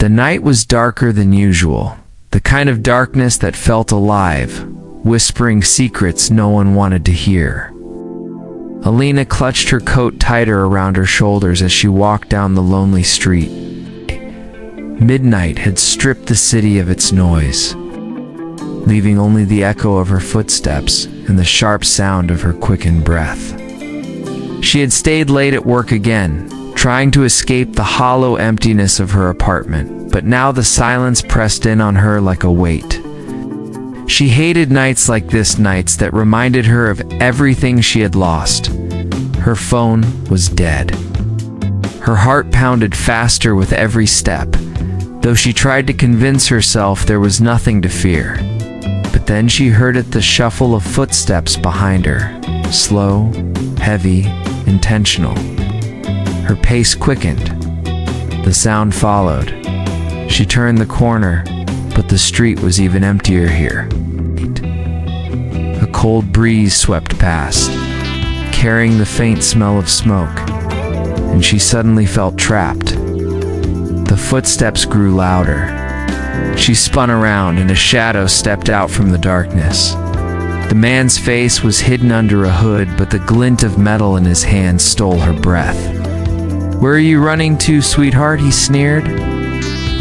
The night was darker than usual, the kind of darkness that felt alive, whispering secrets no one wanted to hear. Alina clutched her coat tighter around her shoulders as she walked down the lonely street. Midnight had stripped the city of its noise, leaving only the echo of her footsteps and the sharp sound of her quickened breath. She had stayed late at work again, trying to escape the hollow emptiness of her apartment, but now the silence pressed in on her like a weight. She hated nights like this, nights that reminded her of everything she had lost. Her phone was dead. Her heart pounded faster with every step, though she tried to convince herself there was nothing to fear. But then she heard the shuffle of footsteps behind her, slow, heavy, intentional. Her pace quickened. The sound followed. She turned the corner, but the street was even emptier here. A cold breeze swept past, carrying the faint smell of smoke, and she suddenly felt trapped. The footsteps grew louder. She spun around, and a shadow stepped out from the darkness. The man's face was hidden under a hood, but the glint of metal in his hand stole her breath. "Where are you running to, sweetheart?" he sneered.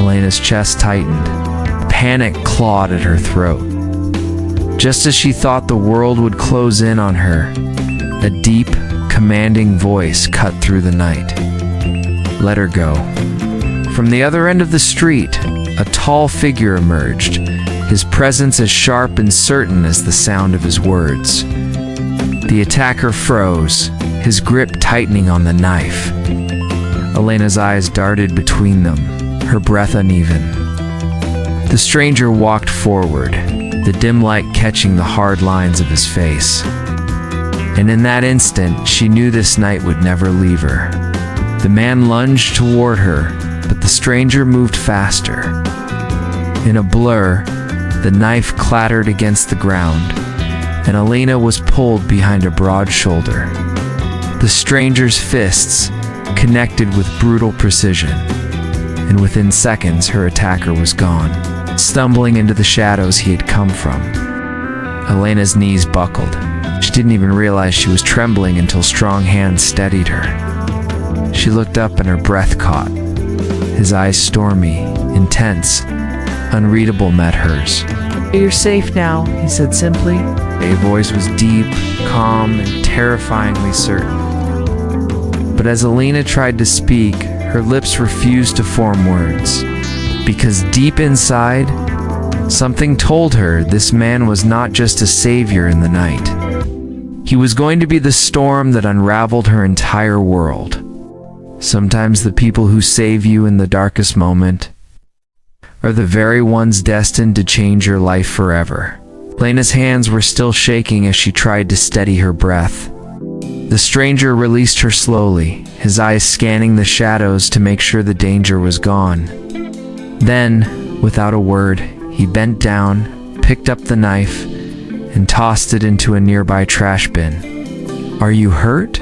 Elena's chest tightened. Panic clawed at her throat. Just as she thought the world would close in on her, a deep, commanding voice cut through the night. "Let her go." From the other end of the street, a tall figure emerged, his presence as sharp and certain as the sound of his words. The attacker froze, his grip tightening on the knife. Elena's eyes darted between them, her breath uneven. The stranger walked forward, the dim light catching the hard lines of his face. And in that instant, she knew this night would never leave her. The man lunged toward her, but the stranger moved faster. In a blur, the knife clattered against the ground, and Alina was pulled behind a broad shoulder. The stranger's fists connected with brutal precision, and within seconds her attacker was gone, stumbling into the shadows he had come from. Elena's knees buckled. She didn't even realize she was trembling until strong hands steadied her. She looked up and her breath caught. His eyes, stormy, intense, unreadable, met hers. "You're safe now," he said simply. A voice was deep, calm, and terrifyingly certain. But as Alina tried to speak, her lips refused to form words, because deep inside, something told her this man was not just a savior in the night. He was going to be the storm that unraveled her entire world. Sometimes the people who save you in the darkest moment are the very ones destined to change your life forever. Elena's hands were still shaking as she tried to steady her breath. The stranger released her slowly, his eyes scanning the shadows to make sure the danger was gone. Then, without a word, he bent down, picked up the knife, and tossed it into a nearby trash bin. "Are you hurt?"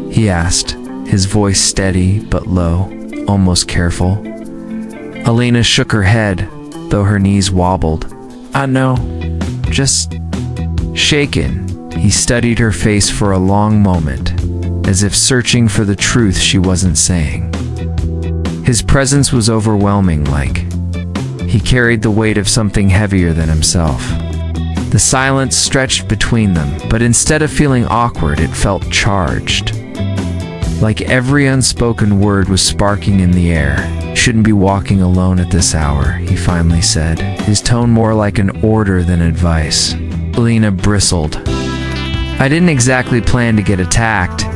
he asked, his voice steady but low, almost careful. Alina shook her head, though her knees wobbled. No, just shaken." He studied her face for a long moment, as if searching for the truth she wasn't saying. His presence was overwhelming, like he carried the weight of something heavier than himself. The silence stretched between them, but instead of feeling awkward, it felt charged. Like every unspoken word was sparking in the air. "Shouldn't be walking alone at this hour," he finally said, his tone more like an order than advice. Alina bristled. "I didn't exactly plan to get attacked."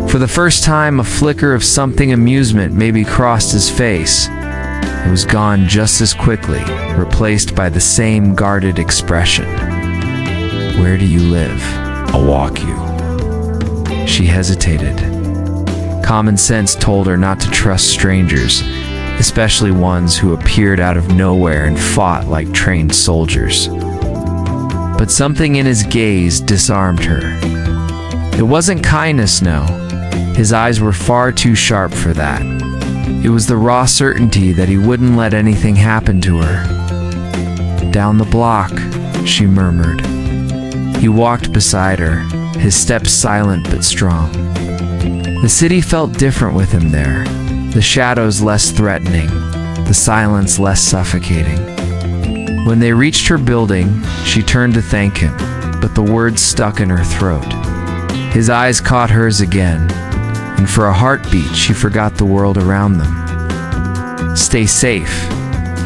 For the first time, a flicker of something amusement maybe crossed his face. It was gone just as quickly, replaced by the same guarded expression. "Where do you live? I'll walk you." She hesitated. Common sense told her not to trust strangers, especially ones who appeared out of nowhere and fought like trained soldiers. But something in his gaze disarmed her. It wasn't kindness, no. His eyes were far too sharp for that. It was the raw certainty that he wouldn't let anything happen to her. "Down the block," she murmured. He walked beside her, his steps silent but strong. The city felt different with him there, the shadows less threatening, the silence less suffocating. When they reached her building, she turned to thank him, but the words stuck in her throat. His eyes caught hers again, and for a heartbeat she forgot the world around them. "Stay safe,"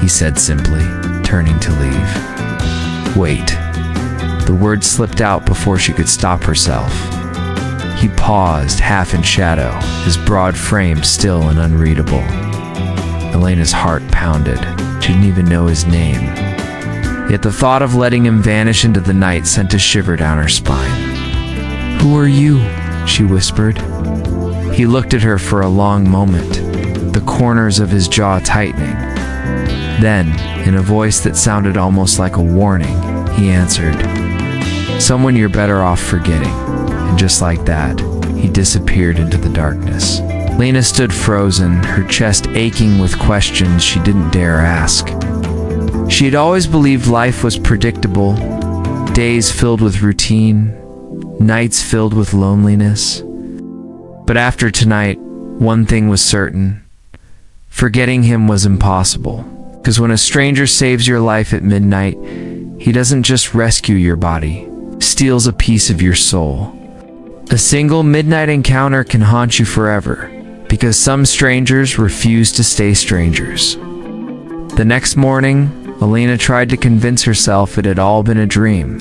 he said simply, turning to leave. "Wait." The words slipped out before she could stop herself. He paused, half in shadow, his broad frame still and unreadable. Elena's heart pounded. She didn't even know his name. Yet the thought of letting him vanish into the night sent a shiver down her spine. "Who are you?" she whispered. He looked at her for a long moment, the corners of his jaw tightening. Then, in a voice that sounded almost like a warning, he answered, "Someone you're better off forgetting." And just like that, he disappeared into the darkness. Lena stood frozen, her chest aching with questions she didn't dare ask. She had always believed life was predictable, days filled with routine, nights filled with loneliness. But after tonight, one thing was certain. Forgetting him was impossible. Because when a stranger saves your life at midnight, he doesn't just rescue your body, steals a piece of your soul. A single midnight encounter can haunt you forever, because some strangers refuse to stay strangers. The next morning, Elena tried to convince herself it had all been a dream.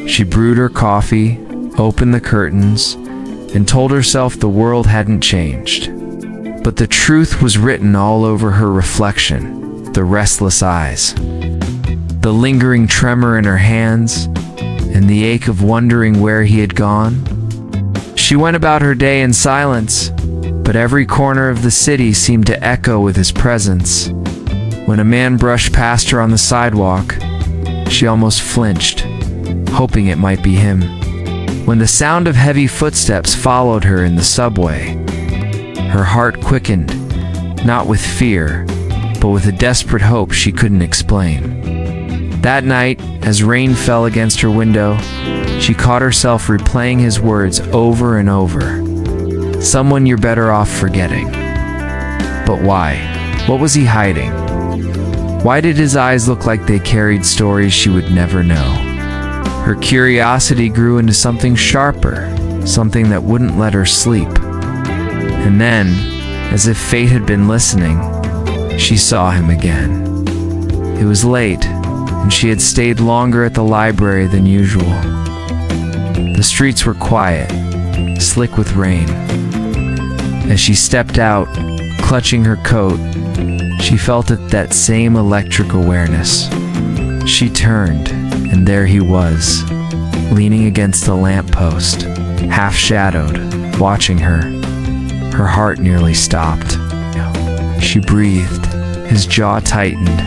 She brewed her coffee, opened the curtains, and told herself the world hadn't changed. But the truth was written all over her reflection, the restless eyes, the lingering tremor in her hands, and the ache of wondering where he had gone. She went about her day in silence, but every corner of the city seemed to echo with his presence. When a man brushed past her on the sidewalk, she almost flinched, hoping it might be him. When the sound of heavy footsteps followed her in the subway, her heart quickened, not with fear, but with a desperate hope she couldn't explain. That night, as rain fell against her window, she caught herself replaying his words over and over. "Someone you're better off forgetting." But why? What was he hiding? Why did his eyes look like they carried stories she would never know? Her curiosity grew into something sharper, something that wouldn't let her sleep. And then, as if fate had been listening, she saw him again. It was late, and she had stayed longer at the library than usual. The streets were quiet, slick with rain. As she stepped out, clutching her coat, she felt that same electric awareness. She turned, and there he was, leaning against the lamppost, half-shadowed, watching her. Her heart nearly stopped. She breathed, his jaw tightened,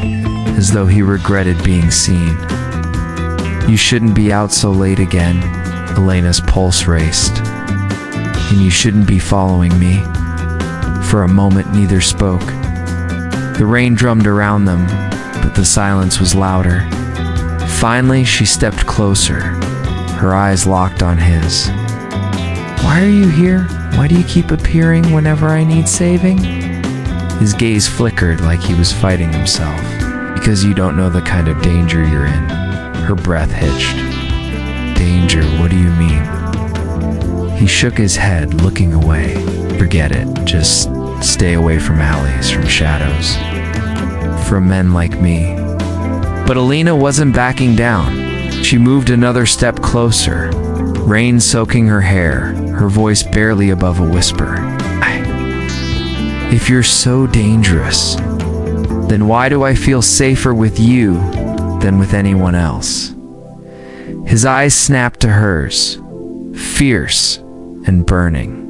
as though he regretted being seen. "You shouldn't be out so late again," Elena's pulse raced. "And you shouldn't be following me." For a moment, neither spoke. The rain drummed around them, but the silence was louder. Finally, she stepped closer, her eyes locked on his. "Why are you here? Why do you keep appearing whenever I need saving?" His gaze flickered like he was fighting himself. "Because you don't know the kind of danger you're in." Her breath hitched. "Danger, what do you mean?" He shook his head, looking away. "Forget it. Just stay away from alleys, from shadows, from men like me." But Elena wasn't backing down. She moved another step closer, rain soaking her hair, her voice barely above a whisper. "If you're so dangerous, then why do I feel safer with you than with anyone else?" His eyes snapped to hers, fierce and burning.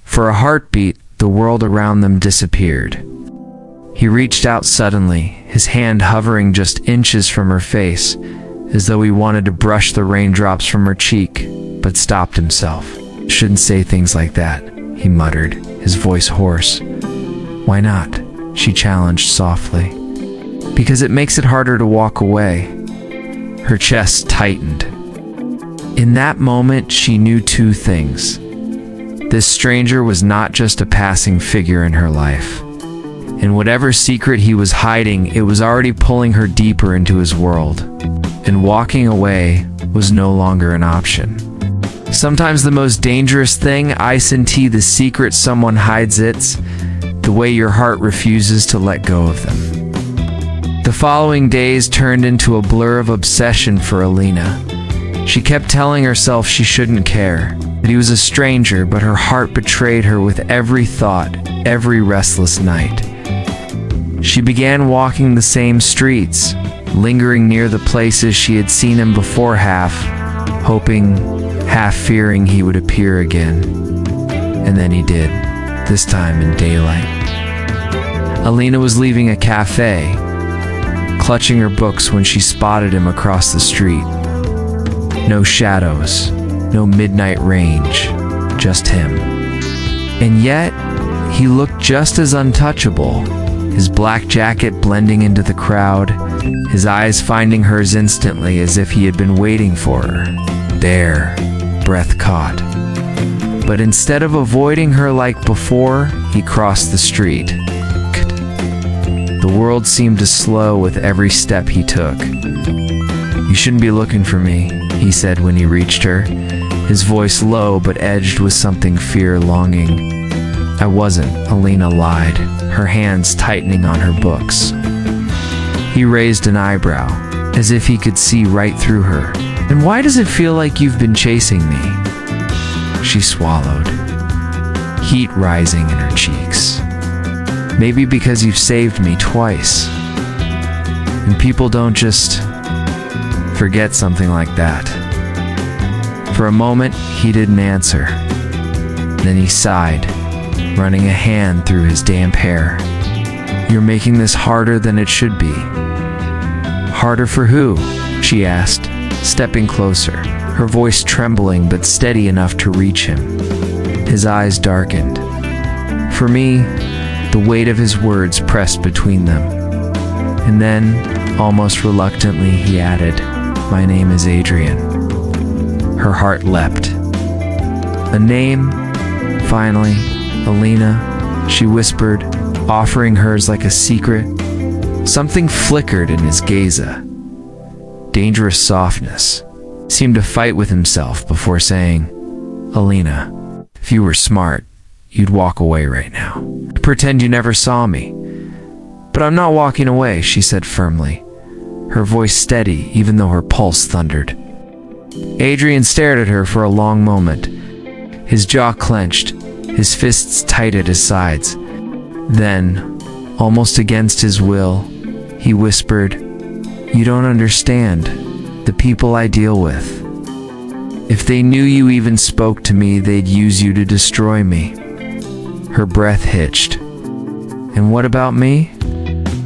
For a heartbeat, the world around them disappeared. He reached out suddenly, his hand hovering just inches from her face, as though he wanted to brush the raindrops from her cheek, but stopped himself. "Shouldn't say things like that," he muttered, his voice hoarse. Why not? She challenged softly. Because it makes it harder to walk away. Her chest tightened. In that moment, she knew two things. This stranger was not just a passing figure in her life. And whatever secret he was hiding, it was already pulling her deeper into his world. And walking away was no longer an option. Sometimes the most dangerous thing, ice and tea, the secret someone hides, it's the way your heart refuses to let go of them. The following days turned into a blur of obsession for Alina. She kept telling herself she shouldn't care, that he was a stranger, but her heart betrayed her with every thought, every restless night. She began walking the same streets, lingering near the places she had seen him before, half hoping, half fearing he would appear again. And then he did, this time in daylight. Alina was leaving a cafe, clutching her books when she spotted him across the street. No shadows, no midnight range, just him. And yet, he looked just as untouchable, his black jacket blending into the crowd, his eyes finding hers instantly as if he had been waiting for her. There, breath caught. But instead of avoiding her like before, he crossed the street. The world seemed to slow with every step he took. "You shouldn't be looking for me," he said when he reached her, his voice low but edged with something fear-longing. "I wasn't," Alina lied, her hands tightening on her books. He raised an eyebrow, as if he could see right through her. "And why does it feel like you've been chasing me?" She swallowed, heat rising in her cheeks. "Maybe because you've saved me twice. And people don't just forget something like that." For a moment, he didn't answer. Then he sighed, running a hand through his damp hair. "You're making this harder than it should be." "Harder for who?" she asked, stepping closer, her voice trembling but steady enough to reach him. His eyes darkened. "For me," the weight of his words pressed between them. And then, almost reluctantly, he added, "My name is Adrian." Her heart leapt. "A name? Finally, Alina," she whispered, offering hers like a secret. Something flickered in his gaze, a dangerous softness. Seemed to fight with himself before saying, "Alina, if you were smart, you'd walk away right now. Pretend you never saw me." "But I'm not walking away," she said firmly, her voice steady even though her pulse thundered. Adrian stared at her for a long moment, his jaw clenched, his fists tight at his sides. Then, almost against his will, he whispered, "You don't understand. The people I deal with. If they knew you even spoke to me, they'd use you to destroy me." Her breath hitched. "And what about me?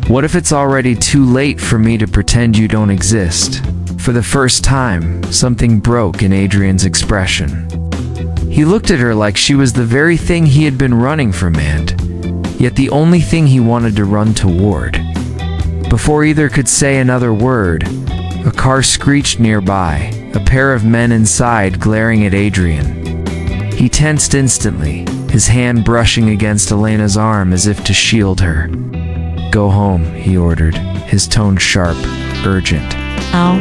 What if it's already too late for me to pretend you don't exist?" For the first time, something broke in Adrian's expression. He looked at her like she was the very thing he had been running from, and yet the only thing he wanted to run toward. Before either could say another word, a car screeched nearby, a pair of men inside glaring at Adrian. He tensed instantly, his hand brushing against Elena's arm as if to shield her. "Go home," he ordered, his tone sharp, urgent. "Ow."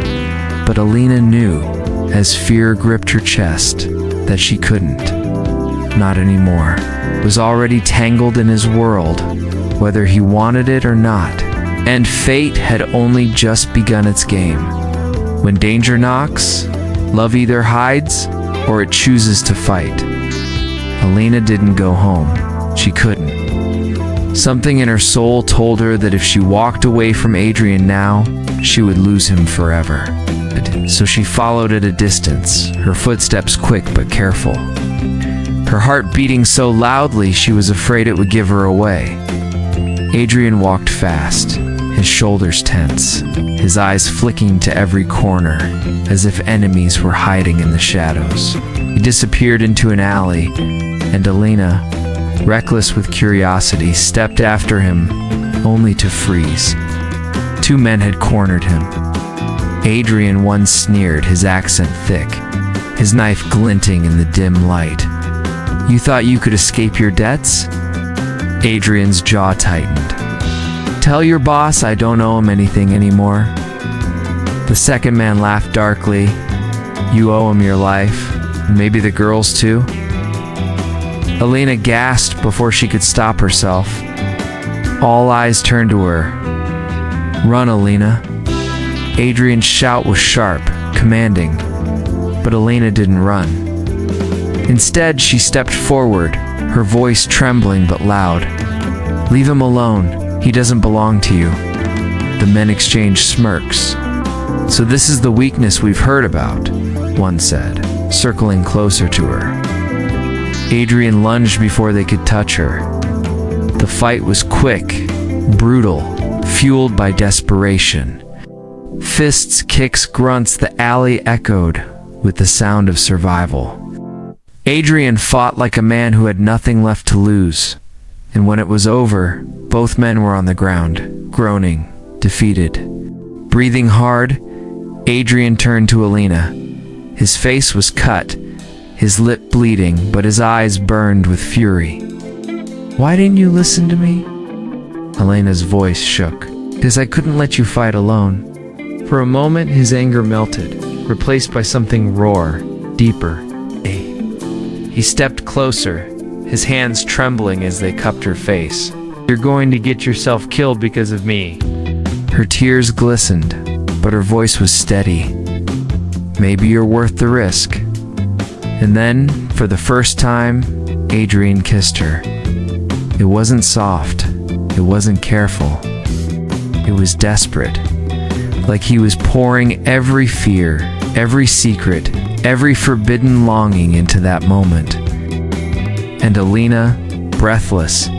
But Alina knew, as fear gripped her chest, that she couldn't. Not anymore. Was already tangled in his world, whether he wanted it or not. And fate had only just begun its game. When danger knocks, love either hides or it chooses to fight. Alina didn't go home. She couldn't. Something in her soul told her that if she walked away from Adrian now, she would lose him forever. So she followed at a distance, her footsteps quick but careful. Her heart beating so loudly she was afraid it would give her away. Adrian walked fast, his shoulders tense, his eyes flicking to every corner, as if enemies were hiding in the shadows. He disappeared into an alley, and Alina, reckless with curiosity, stepped after him, only to freeze. Two men had cornered him. Adrian, one sneered, his accent thick, his knife glinting in the dim light. "You thought you could escape your debts?" Adrian's jaw tightened. "Tell your boss I don't owe him anything anymore." The second man laughed darkly. "You owe him your life, and maybe the girls too?" Alina gasped before she could stop herself. All eyes turned to her. "Run, Alina." Adrian's shout was sharp, commanding, but Alina didn't run. Instead, she stepped forward, her voice trembling but loud. "Leave him alone. He doesn't belong to you." The men exchanged smirks. "So this is the weakness we've heard about," one said, circling closer to her. Adrian lunged before they could touch her. The fight was quick, brutal, fueled by desperation. Fists, kicks, grunts, the alley echoed with the sound of survival. Adrian fought like a man who had nothing left to lose, and when it was over, both men were on the ground, groaning, defeated. Breathing hard, Adrian turned to Alina. His face was cut, his lip bleeding, but his eyes burned with fury. "Why didn't you listen to me?" Alina's voice shook. "Because I couldn't let you fight alone." For a moment, his anger melted, replaced by something rawer, deeper. He stepped closer, his hands trembling as they cupped her face. "You're going to get yourself killed because of me." Her tears glistened, but her voice was steady. "Maybe you're worth the risk." And then, for the first time, Adrian kissed her. It wasn't soft, it wasn't careful. It was desperate, like he was pouring every fear, every secret, every forbidden longing into that moment. And Alina, breathless,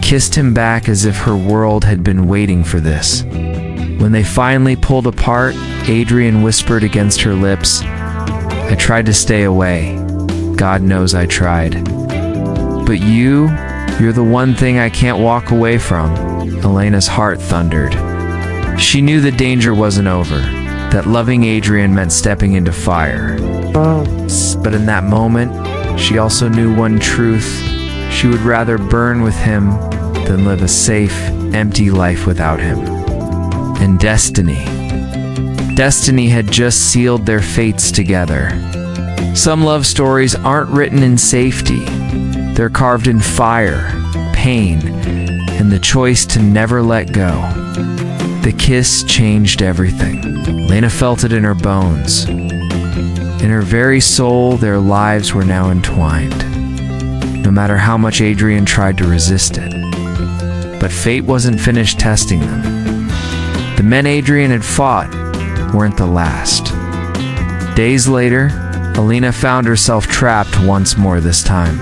kissed him back as if her world had been waiting for this. When they finally pulled apart, Adrian whispered against her lips, "I tried to stay away. God knows I tried. But you're the one thing I can't walk away from." Elena's heart thundered. She knew the danger wasn't over, that loving Adrian meant stepping into fire. But in that moment, she also knew one truth. She would rather burn with him than live a safe, empty life without him. And destiny had just sealed their fates together. Some love stories aren't written in safety. They're carved in fire, pain, and the choice to never let go. The kiss changed everything. Lena felt it in her bones. In her very soul, their lives were now entwined, no matter how much Adrian tried to resist it. But fate wasn't finished testing them. The men Adrian had fought weren't the last. Days later, Alina found herself trapped once more this time.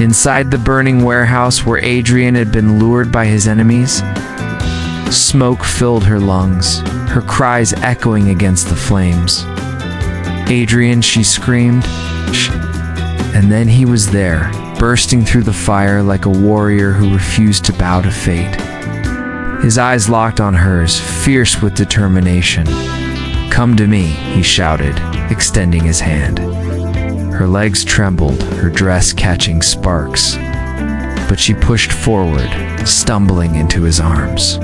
Inside the burning warehouse where Adrian had been lured by his enemies, smoke filled her lungs, her cries echoing against the flames. "Adrian," she screamed. And then he was there, bursting through the fire like a warrior who refused to bow to fate. His eyes locked on hers, fierce with determination. "Come to me," he shouted, extending his hand. Her legs trembled, her dress catching sparks. But she pushed forward, stumbling into his arms.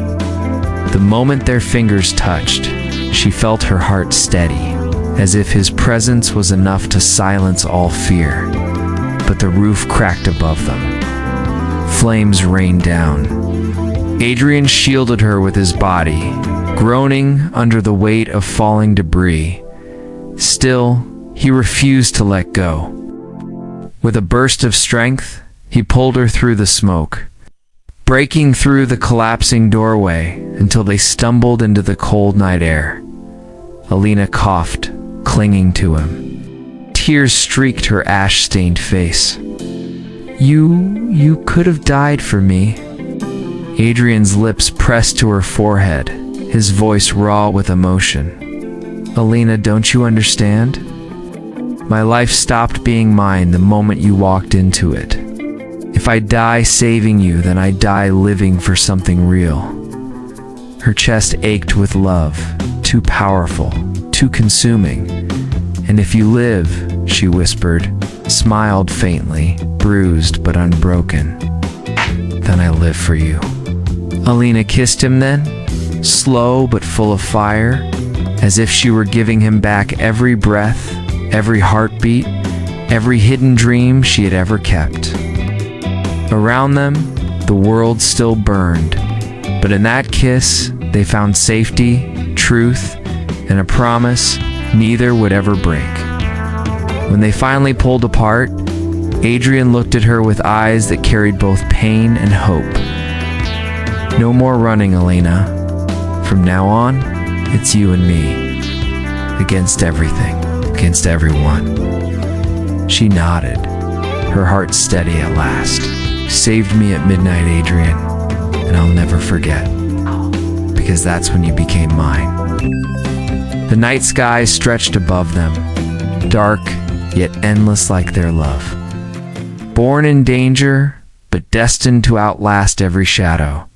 The moment their fingers touched, she felt her heart steady, as if his presence was enough to silence all fear. But the roof cracked above them. Flames rained down. Adrian shielded her with his body, groaning under the weight of falling debris. Still, he refused to let go. With a burst of strength, he pulled her through the smoke, breaking through the collapsing doorway until they stumbled into the cold night air. Alina coughed, clinging to him. Tears streaked her ash-stained face. You could have died for me." Adrian's lips pressed to her forehead, his voice raw with emotion. "Alina, don't you understand? My life stopped being mine the moment you walked into it. If I die saving you, then I die living for something real. Her chest ached with love, too powerful, too consuming. And if you live, she whispered, smiled faintly, bruised but unbroken, then I live for you. Alina kissed him then, slow but full of fire, as if she were giving him back every breath, every heartbeat, every hidden dream she had ever kept. Around them, the world still burned, but in that kiss, they found safety, truth, and a promise neither would ever break. When they finally pulled apart, Adrian looked at her with eyes that carried both pain and hope. No more running, Alina. From now on, it's you and me. Against everything, against everyone. She nodded, her heart steady at last. Saved me at midnight, Adrian, and I'll never forget. Because that's when you became mine. The night sky stretched above them, dark yet endless like their love. Born in danger, but destined to outlast every shadow.